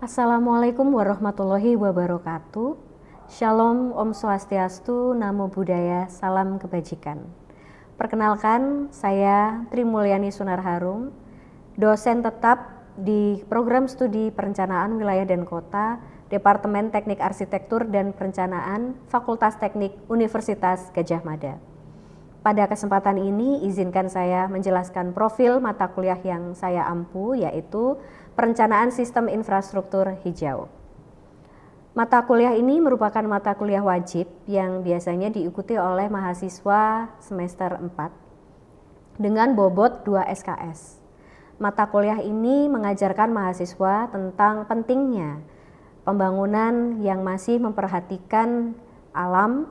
Assalamualaikum warahmatullahi wabarakatuh. Shalom, Om Swastiastu, Namo Buddhaya, salam kebajikan. Perkenalkan, saya Tri Mulyani Sunarharum, dosen tetap di Program Studi Perencanaan Wilayah dan Kota, Departemen Teknik Arsitektur dan Perencanaan, Fakultas Teknik Universitas Gadjah Mada. Pada kesempatan ini, izinkan saya menjelaskan profil mata kuliah yang saya ampu, yaitu Perencanaan Sistem Infrastruktur Hijau. Mata kuliah ini merupakan mata kuliah wajib yang biasanya diikuti oleh mahasiswa semester 4 dengan bobot 2 SKS. Mata kuliah ini mengajarkan mahasiswa tentang pentingnya pembangunan yang masih memperhatikan alam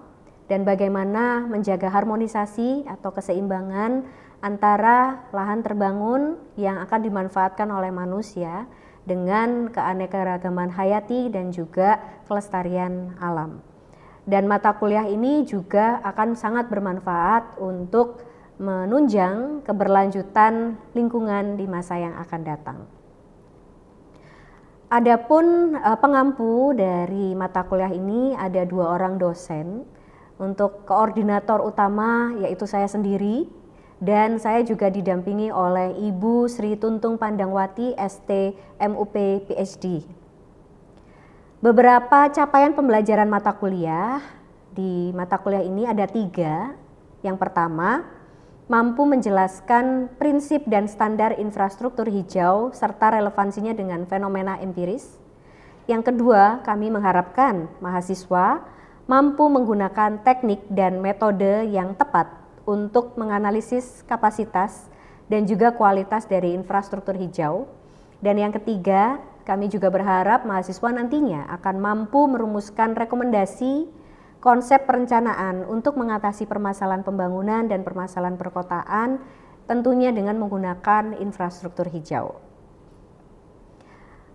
dan bagaimana menjaga harmonisasi atau keseimbangan antara lahan terbangun yang akan dimanfaatkan oleh manusia dengan keanekaragaman hayati dan juga kelestarian alam. Dan mata kuliah ini juga akan sangat bermanfaat untuk menunjang keberlanjutan lingkungan di masa yang akan datang. Adapun pengampu dari mata kuliah ini ada 2 orang dosen. Untuk koordinator utama yaitu saya sendiri, dan saya juga didampingi oleh Ibu Sri Tuntung Pandangwati ST MUP PhD. Beberapa capaian pembelajaran mata kuliah di mata kuliah ini ada 3. Yang pertama, mampu menjelaskan prinsip dan standar infrastruktur hijau serta relevansinya dengan fenomena empiris. Yang kedua, kami mengharapkan mahasiswa mampu menggunakan teknik dan metode yang tepat untuk menganalisis kapasitas dan juga kualitas dari infrastruktur hijau. Dan yang ketiga, kami juga berharap mahasiswa nantinya akan mampu merumuskan rekomendasi konsep perencanaan untuk mengatasi permasalahan pembangunan dan permasalahan perkotaan, tentunya dengan menggunakan infrastruktur hijau.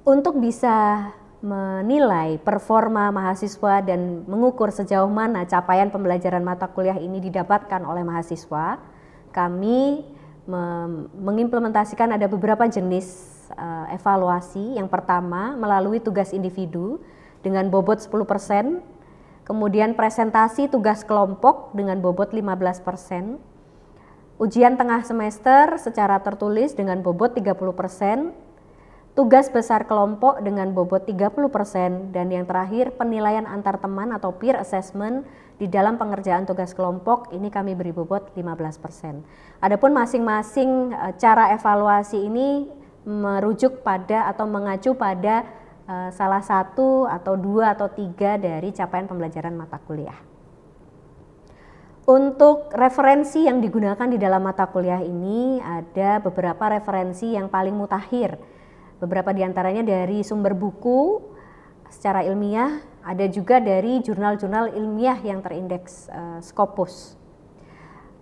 Untuk bisa menilai performa mahasiswa dan mengukur sejauh mana capaian pembelajaran mata kuliah ini didapatkan oleh mahasiswa, kami mengimplementasikan ada beberapa jenis evaluasi. Yang pertama, melalui tugas individu dengan bobot 10%, kemudian presentasi tugas kelompok dengan bobot 15%, ujian tengah semester secara tertulis dengan bobot 30%, tugas besar kelompok dengan bobot 30%, dan yang terakhir penilaian antar teman atau peer assessment di dalam pengerjaan tugas kelompok ini kami beri bobot 15%. Adapun masing-masing cara evaluasi ini merujuk pada atau mengacu pada salah satu atau 2 atau 3 dari capaian pembelajaran mata kuliah. Untuk referensi yang digunakan di dalam mata kuliah ini ada beberapa referensi yang paling mutakhir. Beberapa diantaranya dari sumber buku secara ilmiah, ada juga dari jurnal-jurnal ilmiah yang terindeks Scopus.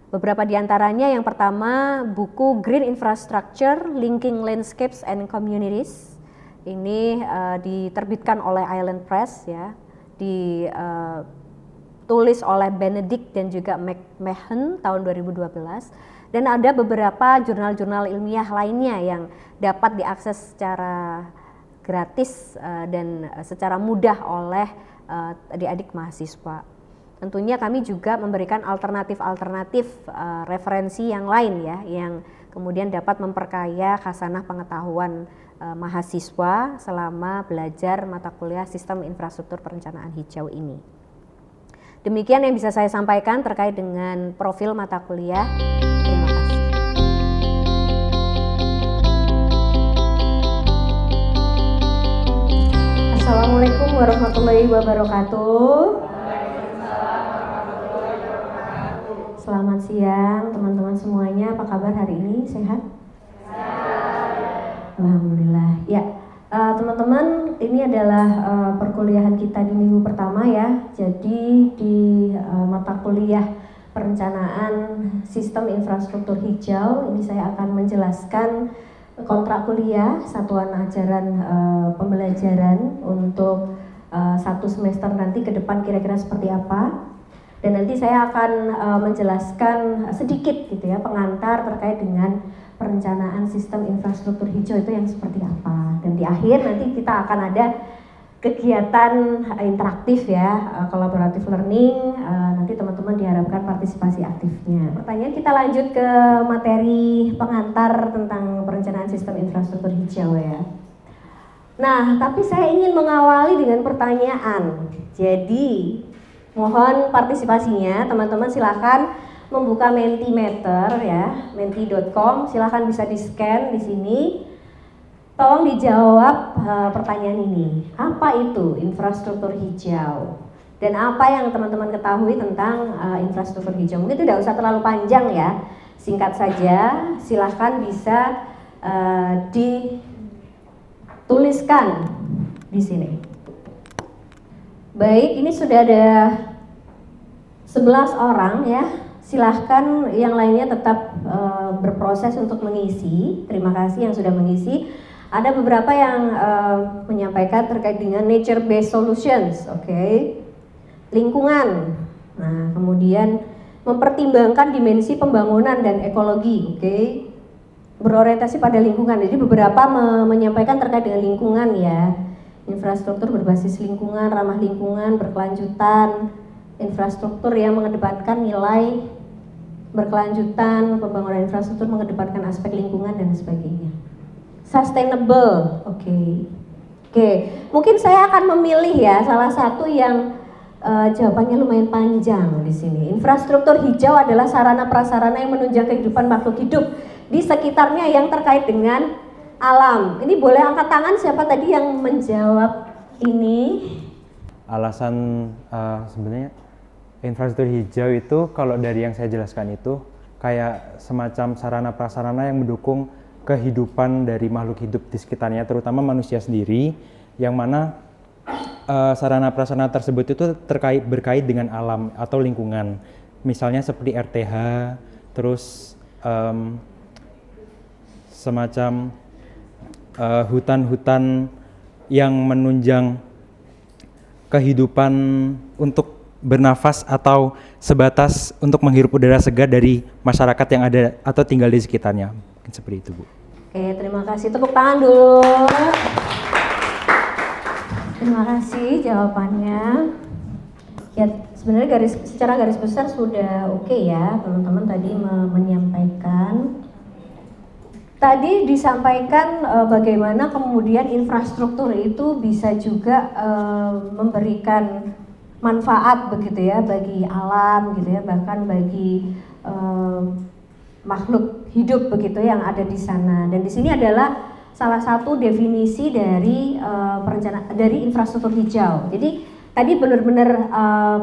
Beberapa diantaranya, yang pertama buku Green Infrastructure, Linking Landscapes and Communities. Ini diterbitkan oleh Island Press, ya, ditulis oleh Benedict dan juga McMahon tahun 2012. Dan ada beberapa jurnal-jurnal ilmiah lainnya yang dapat diakses secara gratis dan secara mudah oleh adik-adik mahasiswa. Tentunya kami juga memberikan alternatif-alternatif referensi yang lain, ya, yang kemudian dapat memperkaya khasanah pengetahuan mahasiswa selama belajar mata kuliah Sistem Infrastruktur Perencanaan Hijau ini. Demikian yang bisa saya sampaikan terkait dengan profil mata kuliah. Terima kasih. Assalamualaikum warahmatullahi wabarakatuh. Selamat siang teman-teman semuanya, apa kabar hari ini? Sehat? Alhamdulillah. Ya, teman-teman, ini adalah perkuliahan kita di minggu pertama, ya. Jadi di mata kuliah Perencanaan Sistem Infrastruktur Hijau ini saya akan menjelaskan kontrak kuliah, satuan ajaran pembelajaran untuk 1 semester nanti ke depan kira-kira seperti apa. Dan nanti saya akan menjelaskan sedikit gitu ya pengantar terkait dengan perencanaan sistem infrastruktur hijau itu yang seperti apa. Dan di akhir nanti kita akan ada kegiatan interaktif ya, collaborative learning, nanti teman-teman diharapkan partisipasi aktifnya. Pertanyaan kita lanjut ke materi pengantar tentang perencanaan sistem infrastruktur hijau ya. Nah, tapi saya ingin mengawali dengan pertanyaan. Jadi, mohon partisipasinya, teman-teman silakan membuka Mentimeter ya, menti.com, silakan bisa di-scan di sini. Tolong dijawab pertanyaan ini. Apa itu infrastruktur hijau? Dan apa yang teman-teman ketahui tentang infrastruktur hijau? Mungkin tidak usah terlalu panjang ya, singkat saja. Silahkan bisa dituliskan di sini. Baik, ini sudah ada 11 orang ya. Silahkan yang lainnya tetap berproses untuk mengisi. Terima kasih yang sudah mengisi. Ada beberapa yang menyampaikan terkait dengan nature based solutions, oke. Lingkungan. Nah, kemudian mempertimbangkan dimensi pembangunan dan ekologi, oke. Berorientasi pada lingkungan. Jadi beberapa menyampaikan terkait dengan lingkungan ya. Infrastruktur berbasis lingkungan, ramah lingkungan, berkelanjutan, infrastruktur yang mengedepankan nilai berkelanjutan, pembangunan infrastruktur mengedepankan aspek lingkungan dan sebagainya. Sustainable, oke. Mungkin saya akan memilih ya salah satu yang jawabannya lumayan panjang di sini. Infrastruktur hijau adalah sarana prasarana yang menunjang kehidupan makhluk hidup di sekitarnya yang terkait dengan alam. Ini boleh angkat tangan siapa tadi yang menjawab ini? Alasan sebenarnya infrastruktur hijau itu kalau dari yang saya jelaskan itu kayak semacam sarana prasarana yang mendukung kehidupan dari makhluk hidup di sekitarnya, terutama manusia sendiri, yang mana sarana prasarana tersebut itu berkait dengan alam atau lingkungan, misalnya seperti RTH, terus semacam hutan-hutan yang menunjang kehidupan untuk bernafas atau sebatas untuk menghirup udara segar dari masyarakat yang ada atau tinggal di sekitarnya. Mungkin seperti itu, Bu. Oke, terima kasih. Tepuk tangan dulu. Terima kasih jawabannya. Ya, sebenarnya secara garis besar sudah oke ya, teman-teman tadi menyampaikan. Tadi disampaikan bagaimana kemudian infrastruktur itu bisa juga memberikan manfaat begitu ya bagi alam gitu ya, bahkan bagi makhluk hidup begitu yang ada di sana. Dan di sini adalah salah satu definisi dari perencanaan dari infrastruktur hijau. Jadi tadi benar-benar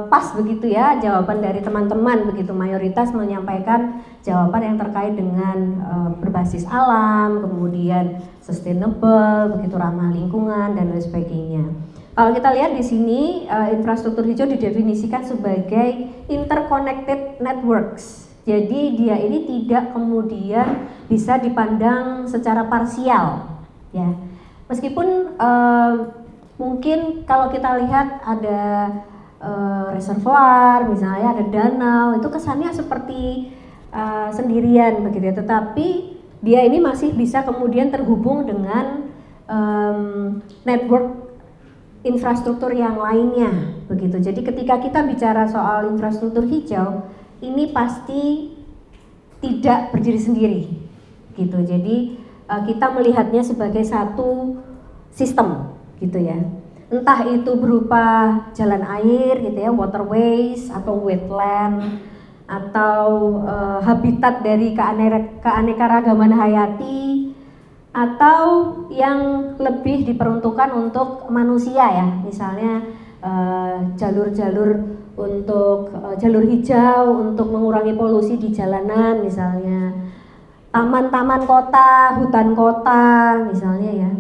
pas begitu ya jawaban dari teman-teman begitu, mayoritas menyampaikan jawaban yang terkait dengan berbasis alam, kemudian sustainable, begitu ramah lingkungan dan lain sebagainya. Kalau kita lihat di sini infrastruktur hijau didefinisikan sebagai interconnected networks. Jadi dia ini tidak kemudian bisa dipandang secara parsial, ya. Meskipun mungkin kalau kita lihat ada reservoir, misalnya ada danau, itu kesannya seperti sendirian begitu ya. Tetapi dia ini masih bisa kemudian terhubung dengan network infrastruktur yang lainnya begitu. Jadi ketika kita bicara soal infrastruktur hijau, ini pasti tidak berdiri sendiri gitu. Jadi kita melihatnya sebagai satu sistem gitu ya. Entah itu berupa jalan air gitu ya, waterways atau wetland, atau habitat dari keanekaragaman hayati, atau yang lebih diperuntukkan untuk manusia ya, misalnya jalur-jalur untuk jalur hijau untuk mengurangi polusi di jalanan misalnya, taman-taman kota, hutan kota misalnya ya.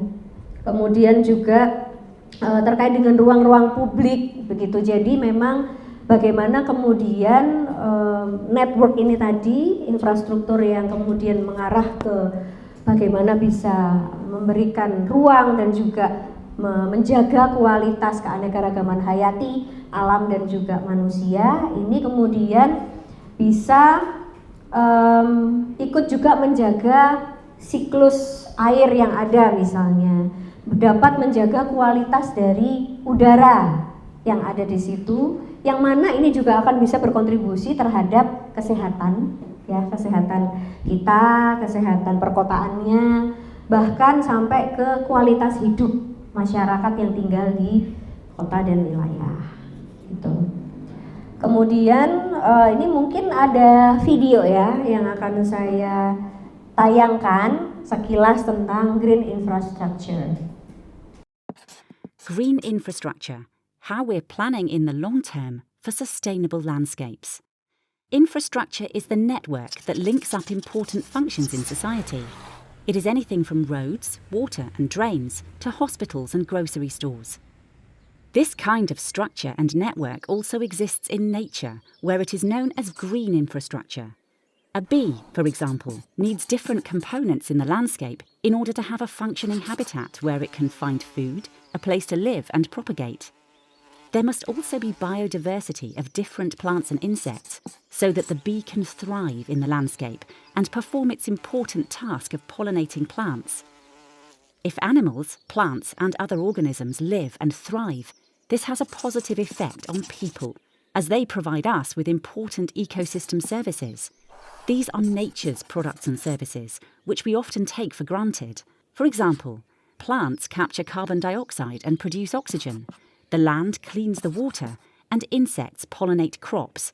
Kemudian juga terkait dengan ruang-ruang publik begitu. Jadi memang bagaimana kemudian network ini tadi, infrastruktur yang kemudian mengarah ke bagaimana bisa memberikan ruang dan juga menjaga kualitas keanekaragaman hayati alam dan juga manusia, ini kemudian bisa ikut juga menjaga siklus air yang ada, misalnya dapat menjaga kualitas dari udara yang ada di situ, yang mana ini juga akan bisa berkontribusi terhadap kesehatan, ya, kesehatan kita, kesehatan perkotaannya, bahkan sampai ke kualitas hidup masyarakat yang tinggal di kota dan wilayah. Gitu. Kemudian ini mungkin ada video ya yang akan saya tayangkan sekilas tentang green infrastructure. Green infrastructure, how we're planning in the long term for sustainable landscapes. Infrastructure is the network that links up important functions in society. It is anything from roads, water and drains to hospitals and grocery stores. This kind of structure and network also exists in nature, where it is known as green infrastructure. A bee, for example, needs different components in the landscape in order to have a functioning habitat where it can find food, a place to live and propagate. There must also be biodiversity of different plants and insects, so that the bee can thrive in the landscape and perform its important task of pollinating plants. If animals, plants and other organisms live and thrive, this has a positive effect on people, as they provide us with important ecosystem services. These are nature's products and services, which we often take for granted. For example, plants capture carbon dioxide and produce oxygen. The land cleans the water, and insects pollinate crops.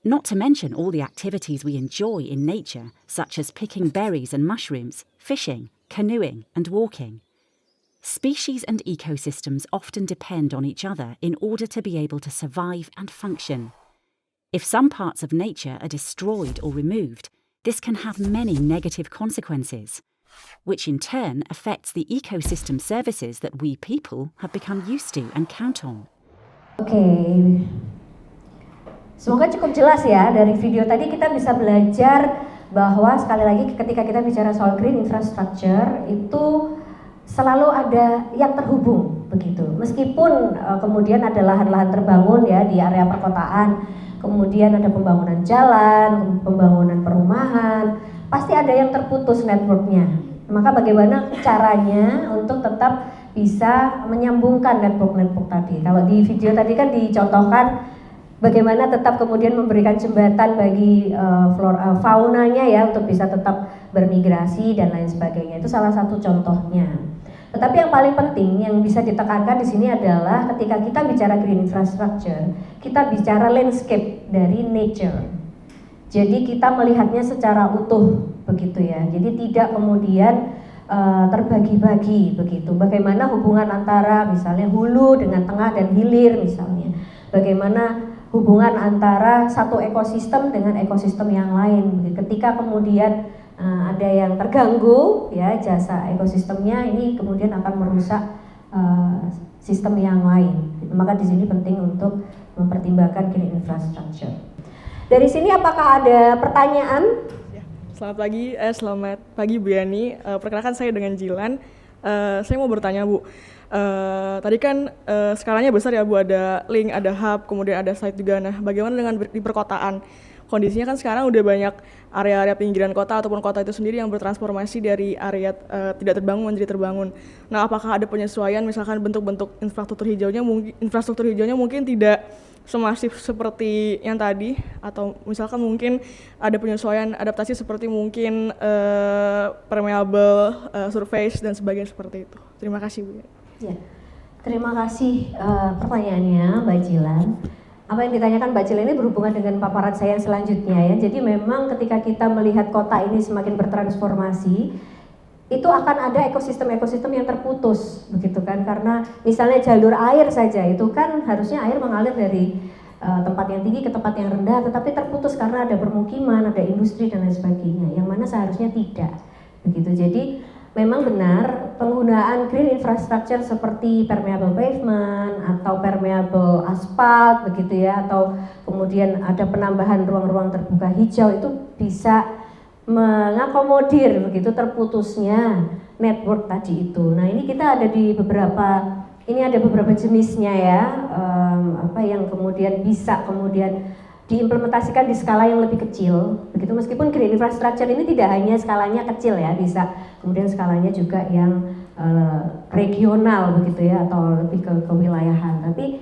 Not to mention all the activities we enjoy in nature, such as picking berries and mushrooms, fishing, canoeing, and walking. Species and ecosystems often depend on each other in order to be able to survive and function. If some parts of nature are destroyed or removed, this can have many negative consequences, which in turn affects the ecosystem services that we people have become used to and count on. Oke, semoga cukup jelas ya. Dari video tadi kita bisa belajar bahwa sekali lagi ketika kita bicara soal green infrastructure itu selalu ada yang terhubung begitu. Meskipun kemudian ada lahan-lahan terbangun ya di area perkotaan, kemudian ada pembangunan jalan, pembangunan perumahan, pasti ada yang terputus networknya. Maka bagaimana caranya untuk tetap bisa menyambungkan network-network tadi. Kalau di video tadi kan dicontohkan bagaimana tetap kemudian memberikan jembatan bagi faunanya ya untuk bisa tetap bermigrasi dan lain sebagainya. Itu salah satu contohnya. Tetapi yang paling penting yang bisa ditekankan di sini adalah ketika kita bicara green infrastructure, kita bicara landscape dari nature. Jadi kita melihatnya secara utuh begitu ya. Jadi tidak kemudian terbagi-bagi begitu. Bagaimana hubungan antara misalnya hulu dengan tengah dan hilir misalnya. Bagaimana hubungan antara satu ekosistem dengan ekosistem yang lain. Ketika kemudian ada yang terganggu ya jasa ekosistemnya, ini kemudian akan merusak sistem yang lain. Maka di sini penting untuk mempertimbangkan green infrastructure. Dari sini apakah ada pertanyaan? Selamat pagi Bu Yani. Perkenalkan saya dengan Jilan. Saya mau bertanya Bu. Tadi kan skalanya besar ya Bu, ada link, ada hub, kemudian ada site juga. Nah, bagaimana dengan di perkotaan? Kondisinya kan sekarang udah banyak area-area pinggiran kota ataupun kota itu sendiri yang bertransformasi dari area tidak terbangun menjadi terbangun. Nah, apakah ada penyesuaian misalkan bentuk-bentuk infrastruktur hijaunya mungkin tidak semasif seperti yang tadi, atau misalkan mungkin ada penyesuaian adaptasi seperti mungkin permeable surface dan sebagainya seperti itu. Terima kasih Bu. Ya, terima kasih pertanyaannya Mbak Jilan. Apa yang ditanyakan Mbak Jilan ini berhubungan dengan paparan saya yang selanjutnya ya. Jadi memang ketika kita melihat kota ini semakin bertransformasi, itu akan ada ekosistem-ekosistem yang terputus begitu kan, karena misalnya jalur air saja itu kan harusnya air mengalir dari tempat yang tinggi ke tempat yang rendah, tetapi terputus karena ada permukiman, ada industri dan lain sebagainya, yang mana seharusnya tidak begitu. Jadi memang benar penggunaan green infrastructure seperti permeable pavement atau permeable aspal begitu ya, atau kemudian ada penambahan ruang-ruang terbuka hijau itu bisa mengakomodir begitu terputusnya network tadi itu. Nah ini kita ada di beberapa jenisnya ya, apa yang kemudian bisa kemudian diimplementasikan di skala yang lebih kecil. Begitu, meskipun green infrastructure ini tidak hanya skalanya kecil ya, bisa kemudian skalanya juga yang regional begitu ya, atau lebih ke kewilayahan. Tapi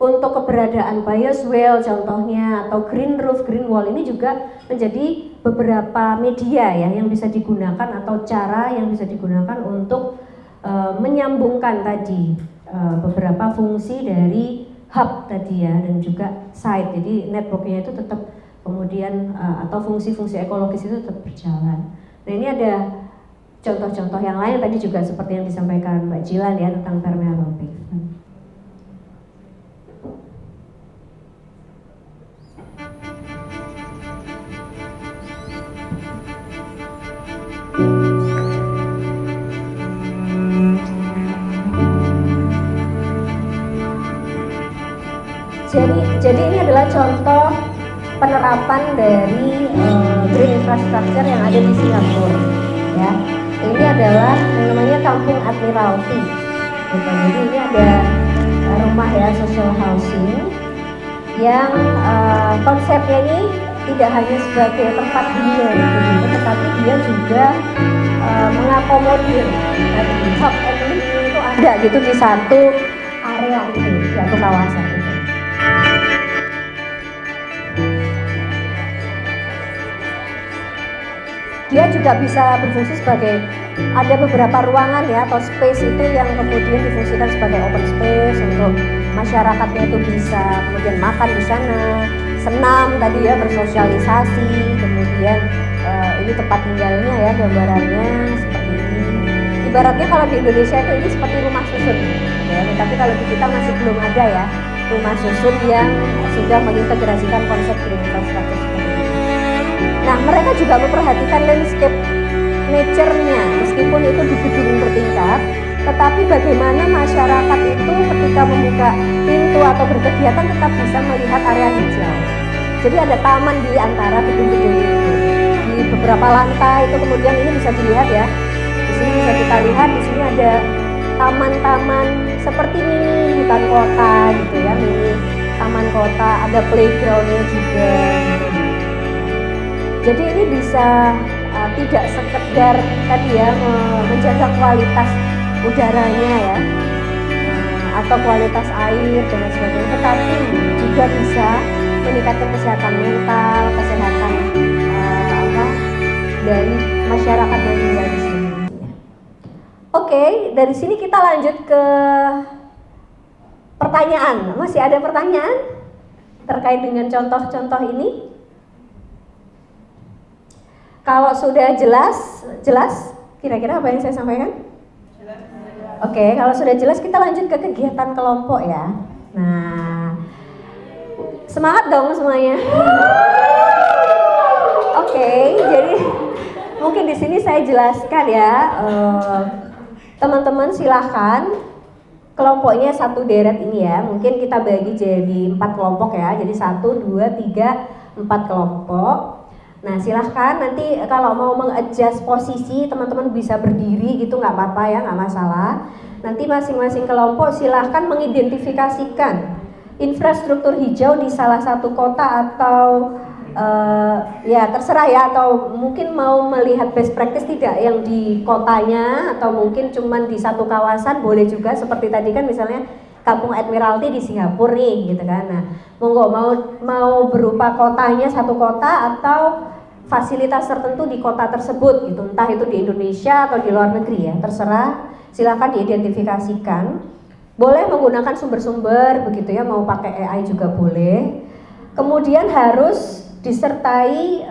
untuk keberadaan bioswale contohnya atau green roof, green wall ini juga menjadi beberapa media ya yang bisa digunakan atau cara yang bisa digunakan untuk menyambungkan tadi beberapa fungsi dari hub tadi ya, dan juga site. Jadi networknya itu tetap kemudian atau fungsi-fungsi ekologis itu tetap berjalan. Nah ini ada contoh-contoh yang lain tadi juga seperti yang disampaikan Mbak Jilan ya tentang permeable pavement. Jadi ini adalah contoh penerapan dari green infrastructure yang ada di Singapura ya. Ini adalah yang namanya Kampung Admiralty gitu. Jadi ini ada rumah ya, social housing yang konsepnya ini tidak hanya sebagai tempat hunian gitu, tetapi dia juga mengakomodir top and living itu ada gitu di satu area itu, di satu kawasan itu. Dia juga bisa berfungsi sebagai, ada beberapa ruangan ya atau space itu yang kemudian difungsikan sebagai open space untuk masyarakatnya itu bisa kemudian makan di sana, senam tadi ya, bersosialisasi, kemudian ini tempat tinggalnya ya, gambarannya seperti ini. Ibaratnya kalau di Indonesia itu ini seperti rumah susun ya, tapi kalau di kita masih belum ada ya rumah susun yang sudah mengintegrasikan konsep green infrastructure seperti ini. Nah, mereka juga memperhatikan landscape nature-nya, meskipun itu di gedung bertingkat, tetapi bagaimana masyarakat itu ketika membuka pintu atau berkegiatan tetap bisa melihat area hijau. Jadi ada taman di antara gedung-gedung itu. Di beberapa lantai itu kemudian ini bisa dilihat ya. Di sini bisa kita lihat, di sini ada taman-taman seperti mini hutan kota gitu ya, mini taman kota, ada playground-nya juga. Jadi ini bisa tidak sekedar tadi ya menjaga kualitas udaranya ya, atau kualitas air dan sebagainya, tetapi juga bisa meningkatkan kesehatan mental, kesehatan dari masyarakat yang tinggal di sini. Oke, dari sini kita lanjut ke pertanyaan. Masih ada pertanyaan terkait dengan contoh-contoh ini? Kalau sudah jelas kira-kira apa yang saya sampaikan? Oke, kalau sudah jelas kita lanjut ke kegiatan kelompok ya. Nah, semangat dong semuanya. Oke, jadi mungkin di sini saya jelaskan ya, teman-teman silahkan kelompoknya satu deret ini ya. Mungkin kita bagi jadi 4 kelompok ya. Jadi 1, 2, 3, 4 kelompok. Nah silahkan nanti kalau mau mengadjust posisi teman-teman bisa berdiri gitu, nggak apa-apa ya, nggak masalah. Nanti masing-masing kelompok silahkan mengidentifikasikan infrastruktur hijau di salah satu kota atau ya terserah ya, atau mungkin mau melihat best practice tidak yang di kotanya, atau mungkin cuman di satu kawasan boleh juga, seperti tadi kan misalnya Kampung Admiralty di Singapura nih gitu kan. Nah, monggo mau berupa kotanya satu kota atau fasilitas tertentu di kota tersebut gitu, entah itu di Indonesia atau di luar negeri ya, terserah, silakan diidentifikasikan. Boleh menggunakan sumber-sumber begitu ya, mau pakai AI juga boleh. Kemudian harus disertai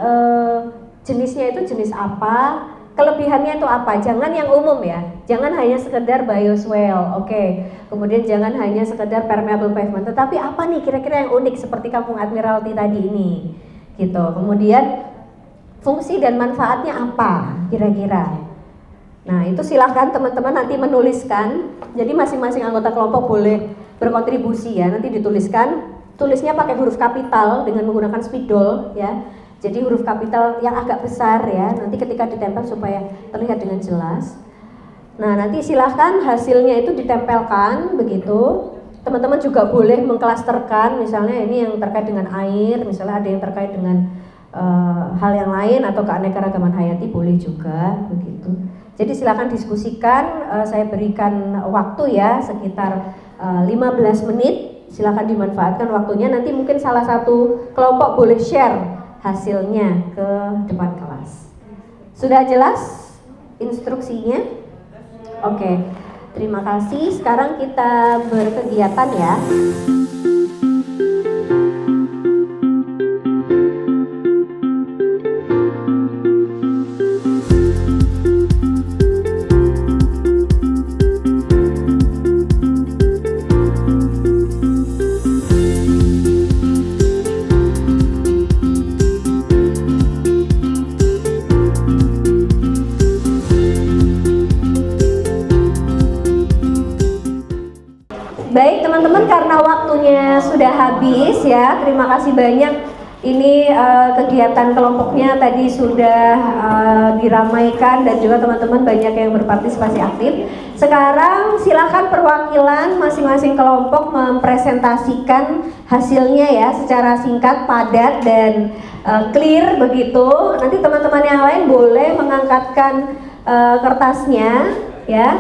jenisnya itu jenis apa, kelebihannya itu apa, jangan yang umum ya, jangan hanya sekedar bioswale, oke. Kemudian jangan hanya sekedar permeable pavement, tetapi apa nih kira-kira yang unik seperti Kampung Admiralty tadi ini, gitu. Kemudian fungsi dan manfaatnya apa kira-kira. Nah itu silahkan teman-teman nanti menuliskan, jadi masing-masing anggota kelompok boleh berkontribusi ya, nanti dituliskan, tulisnya pakai huruf kapital dengan menggunakan spidol ya. Jadi huruf kapital yang agak besar ya, nanti ketika ditempel supaya terlihat dengan jelas. Nah, nanti silahkan hasilnya itu ditempelkan begitu. Teman-teman juga boleh mengklasterkan, misalnya ini yang terkait dengan air, misalnya ada yang terkait dengan hal yang lain atau keanekaragaman hayati boleh juga begitu. Jadi silahkan diskusikan, saya berikan waktu ya sekitar 15 menit, silahkan dimanfaatkan waktunya. Nanti mungkin salah satu kelompok boleh share hasilnya ke depan kelas. Sudah jelas instruksinya? Oke, terima kasih. Sekarang kita berkegiatan ya. Baik teman-teman, karena waktunya sudah habis ya, terima kasih banyak. Ini kegiatan kelompoknya tadi sudah diramaikan dan juga teman-teman banyak yang berpartisipasi aktif. Sekarang silakan perwakilan masing-masing kelompok mempresentasikan hasilnya ya secara singkat, padat dan clear begitu. Nanti teman-teman yang lain boleh mengangkatkan kertasnya ya.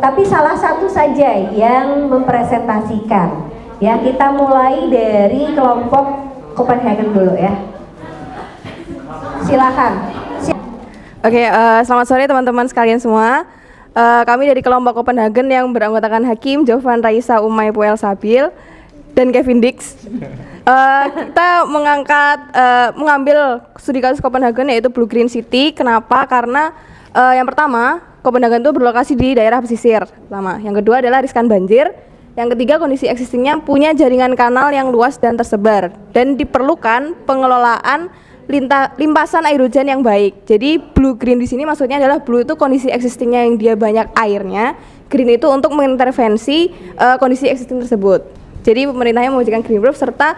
Tapi salah satu saja yang mempresentasikan ya. Kita mulai dari kelompok Copenhagen dulu ya, silakan. Oke, selamat sore teman-teman sekalian semua. Kami dari kelompok Copenhagen yang beranggotakan Hakim, Jovan, Raisa, Umay, Puel, Sabil dan Kevin Dix. Kita mengambil studi kasus Copenhagen yaitu Blue Green City. Kenapa? Karena yang pertama, Copenhagen itu berlokasi di daerah pesisir pertama. Yang kedua adalah riskan banjir. Yang ketiga, kondisi existingnya punya jaringan kanal yang luas dan tersebar dan diperlukan pengelolaan limpasan air hujan yang baik. Jadi blue green di sini maksudnya adalah blue itu kondisi existingnya yang dia banyak airnya, green itu untuk mengintervensi kondisi existing tersebut. Jadi pemerintahnya mewujudkan green roof serta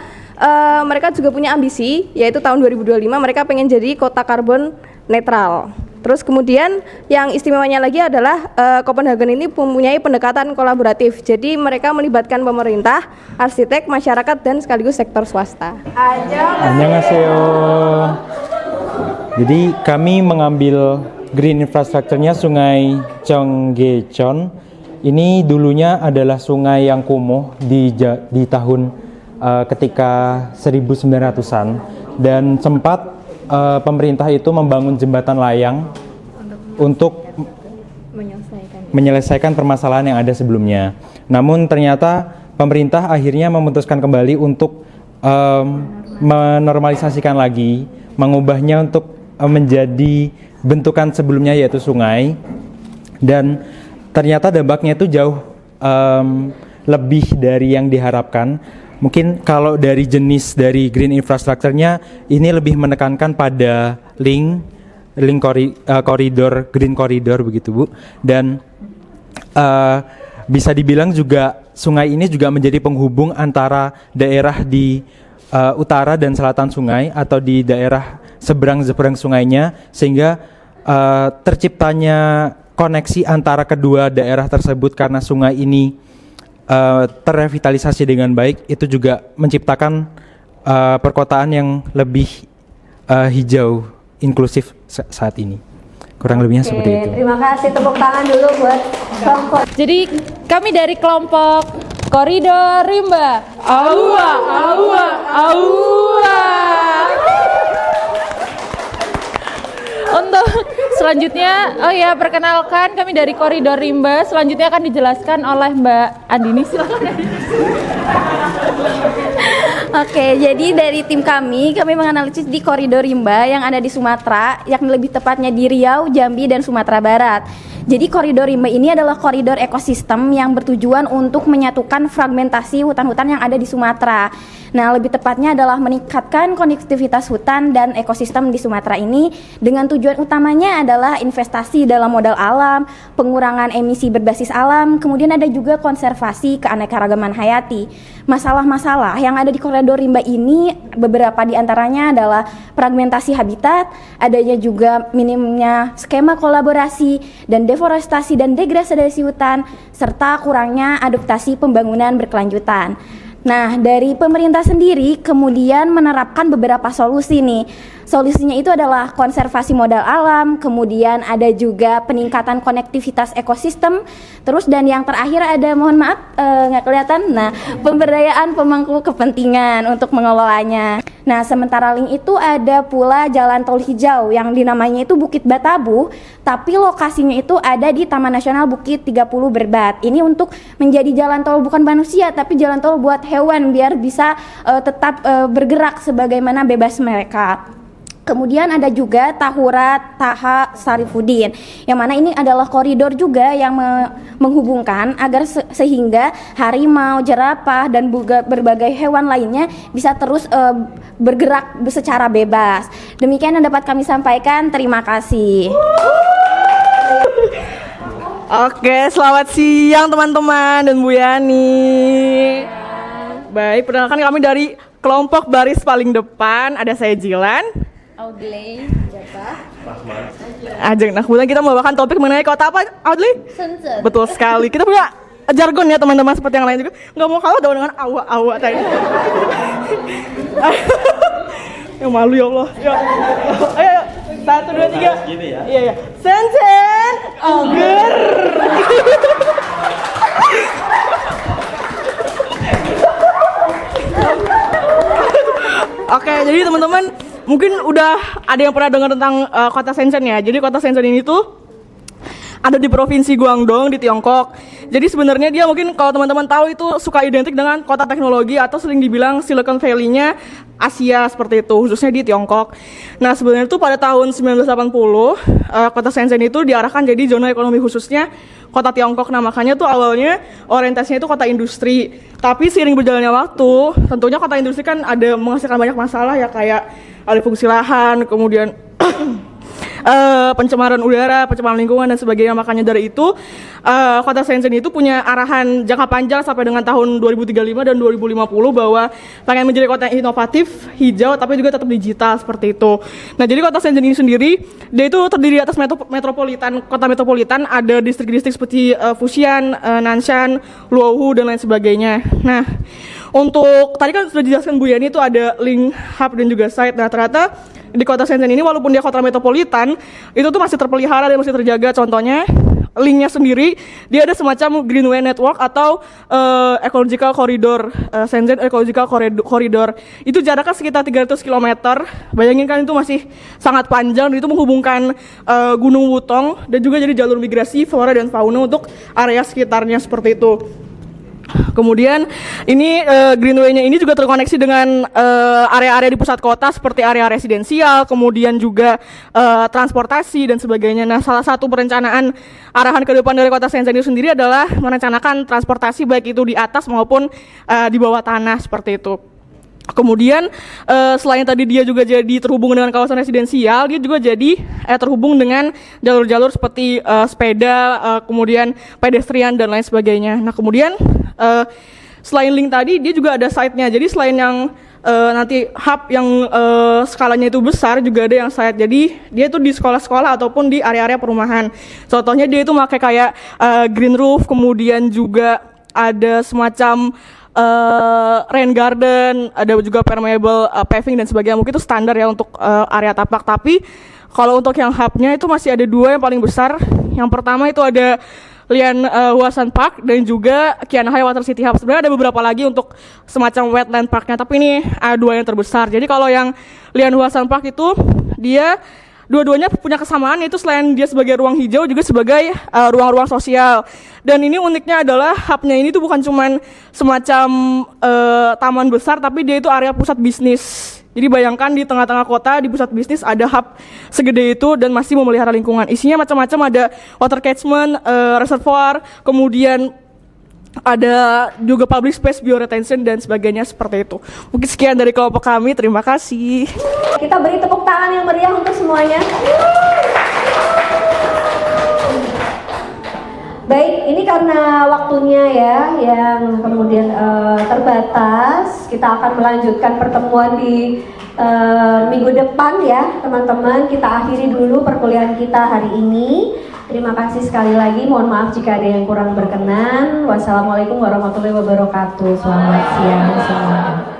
mereka juga punya ambisi yaitu tahun 2025 mereka pengen jadi kota karbon netral. Terus kemudian yang istimewanya lagi adalah Copenhagen ini mempunyai pendekatan kolaboratif. Jadi mereka melibatkan pemerintah, arsitek, masyarakat dan sekaligus sektor swasta. Annyeonghaseyo. Jadi kami mengambil green infrastructure-nya Sungai Cheonggyecheon. Ini dulunya adalah sungai yang kumuh di tahun ketika 1900-an dan sempat pemerintah itu membangun jembatan layang untuk menyelesaikan permasalahan yang ada sebelumnya. Namun ternyata pemerintah akhirnya memutuskan kembali untuk menormalisasikan lagi, mengubahnya untuk menjadi bentukan sebelumnya yaitu sungai. Dan ternyata dampaknya itu jauh lebih dari yang diharapkan. Mungkin kalau dari jenis dari green infrastructure-nya ini lebih menekankan pada koridor, green corridor begitu Bu. Dan bisa dibilang juga sungai ini juga menjadi penghubung antara daerah di utara dan selatan sungai atau di daerah seberang sungainya sehingga terciptanya koneksi antara kedua daerah tersebut karena sungai ini terrevitalisasi dengan baik, itu juga menciptakan perkotaan yang lebih hijau, inklusif saat ini. Kurang lebihnya seperti itu. Terima kasih, tepuk tangan dulu buat kelompok. Jadi kami dari kelompok Koridor Rimba. Aua, aua, aua. Untuk selanjutnya, perkenalkan kami dari Koridor Rimba. Selanjutnya akan dijelaskan oleh Mbak Andini. Silakan. Oke, jadi dari tim kami menganalisis di Koridor Rimba yang ada di Sumatera, yakni lebih tepatnya di Riau, Jambi, dan Sumatera Barat. Jadi koridor rimba ini adalah koridor ekosistem yang bertujuan untuk menyatukan fragmentasi hutan-hutan yang ada di Sumatera. Nah, lebih tepatnya adalah meningkatkan konektivitas hutan dan ekosistem di Sumatera ini dengan tujuan utamanya adalah investasi dalam modal alam, pengurangan emisi berbasis alam, kemudian ada juga konservasi keanekaragaman hayati. Masalah-masalah yang ada di koridor rimba ini beberapa di antaranya adalah fragmentasi habitat, adanya juga minimnya skema kolaborasi dan deforestasi dan degradasi hutan, serta kurangnya adaptasi pembangunan berkelanjutan. Nah, dari pemerintah sendiri kemudian menerapkan beberapa solusi nih. Solusinya itu adalah konservasi modal alam, kemudian ada juga peningkatan konektivitas ekosistem, terus dan yang terakhir ada, mohon maaf nggak kelihatan, nah pemberdayaan pemangku kepentingan untuk mengelolanya. Nah, sementara link itu ada pula jalan tol hijau yang dinamanya itu Bukit Batabu, tapi lokasinya itu ada di Taman Nasional Bukit 30 Berbat. Ini untuk menjadi jalan tol bukan manusia, tapi jalan tol buat hewan biar bisa tetap bergerak sebagaimana bebas mereka. Kemudian ada juga Tahura Taha Sarifudin, yang mana ini adalah koridor juga yang menghubungkan agar sehingga harimau, jerapah, dan berbagai hewan lainnya bisa terus bergerak secara bebas. Demikian yang dapat kami sampaikan, terima kasih. Oke, selamat siang teman-teman dan Bu Yani. Baik, perkenalkan kami dari kelompok baris paling depan, ada saya Jilan. Audley, Ajeng. Nah, kemudian kita membawakan topik mengenai kota apa, Audley? Sunset. Betul sekali. Kita punya jargon ya teman-teman seperti yang lain juga. Nggak mau kalah dengan awa-awa tadi. Yang malu ya Allah. Ayo, ayo. 1, 2, 3. Gini ya. Iya, iya. Sen, oger. Oke, jadi teman-teman mungkin udah ada yang pernah dengar tentang kota Shenzhen ya. Jadi kota Shenzhen ini tuh ada di provinsi Guangdong di Tiongkok. Jadi sebenarnya dia mungkin kalau teman-teman tahu itu suka identik dengan kota teknologi atau sering dibilang Silicon Valley-nya Asia seperti itu, khususnya di Tiongkok. Nah, sebenarnya itu pada tahun 1980 kota Shenzhen itu diarahkan jadi zona ekonomi khususnya kota Tiongkok. Nah, makanya tuh awalnya orientasinya itu kota industri. Tapi seiring berjalannya waktu, tentunya kota industri kan ada menghasilkan banyak masalah ya, kayak alih fungsi lahan, kemudian pencemaran udara, pencemaran lingkungan dan sebagainya. Makanya dari itu kota Shenzhen itu punya arahan jangka panjang sampai dengan tahun 2035 dan 2050 bahwa pengen menjadi kota yang inovatif, hijau, tapi juga tetap digital seperti itu. Nah, jadi kota Shenzhen ini sendiri dia itu terdiri atas metropolitan, kota metropolitan, ada distrik-distrik seperti Fujian, Nanshan, Luohu dan lain sebagainya. Nah, untuk tadi kan sudah dijelaskan Bu Yani itu ada link, hub dan juga site. Nah, ternyata di kota Shenzhen ini walaupun dia kota metropolitan itu tuh masih terpelihara dan masih terjaga. Contohnya linknya sendiri dia ada semacam Greenway Network atau Ecological Corridor, Shenzhen Ecological Corridor. Itu jaraknya sekitar 300 km. Bayangin kan, itu masih sangat panjang, dan itu menghubungkan Gunung Wutong dan juga jadi jalur migrasi flora dan fauna untuk area sekitarnya seperti itu. Kemudian ini Greenway-nya ini juga terkoneksi dengan area-area di pusat kota seperti area residensial, kemudian juga transportasi dan sebagainya. Nah, salah satu perencanaan arahan ke depan dari kota Shenzhen itu sendiri adalah merencanakan transportasi baik itu di atas maupun di bawah tanah seperti itu. Kemudian selain tadi dia juga jadi terhubung dengan kawasan residensial, dia juga jadi terhubung dengan jalur-jalur seperti sepeda, kemudian pedestrian dan lain sebagainya. Nah, kemudian selain link tadi dia juga ada site-nya. Jadi selain yang nanti hub yang skalanya itu besar, juga ada yang site. Jadi dia itu di sekolah-sekolah ataupun di area-area perumahan. Contohnya dia itu pakai kayak green roof, kemudian juga ada semacam rain garden, ada juga permeable paving dan sebagainya. Mungkin itu standar ya untuk area tapak. Tapi kalau untuk yang hubnya itu masih ada dua yang paling besar. Yang pertama itu ada Lian Huasan Park dan juga Qianhai Water City Hub. Sebenarnya ada beberapa lagi untuk semacam wetland parknya, tapi ini dua yang terbesar. Jadi kalau yang Lian Huasan Park itu dia dua-duanya punya kesamaan, yaitu selain dia sebagai ruang hijau juga sebagai ruang-ruang sosial. Dan ini uniknya adalah hubnya ini tuh bukan cuman semacam taman besar, tapi dia itu area pusat bisnis. Jadi bayangkan di tengah-tengah kota, di pusat bisnis ada hub segede itu dan masih memelihara lingkungan. Isinya macam-macam, ada water catchment, reservoir, kemudian ada juga public space, bioretention dan sebagainya seperti itu. Mungkin sekian dari kelompok kami, terima kasih. Kita beri tepuk tangan yang meriah untuk semuanya. Baik, ini karena waktunya ya yang kemudian terbatas, kita akan melanjutkan pertemuan di minggu depan ya teman-teman. Kita akhiri dulu perkuliahan kita hari ini. Terima kasih sekali lagi, mohon maaf jika ada yang kurang berkenan. Wassalamualaikum warahmatullahi wabarakatuh. Selamat siang semuanya.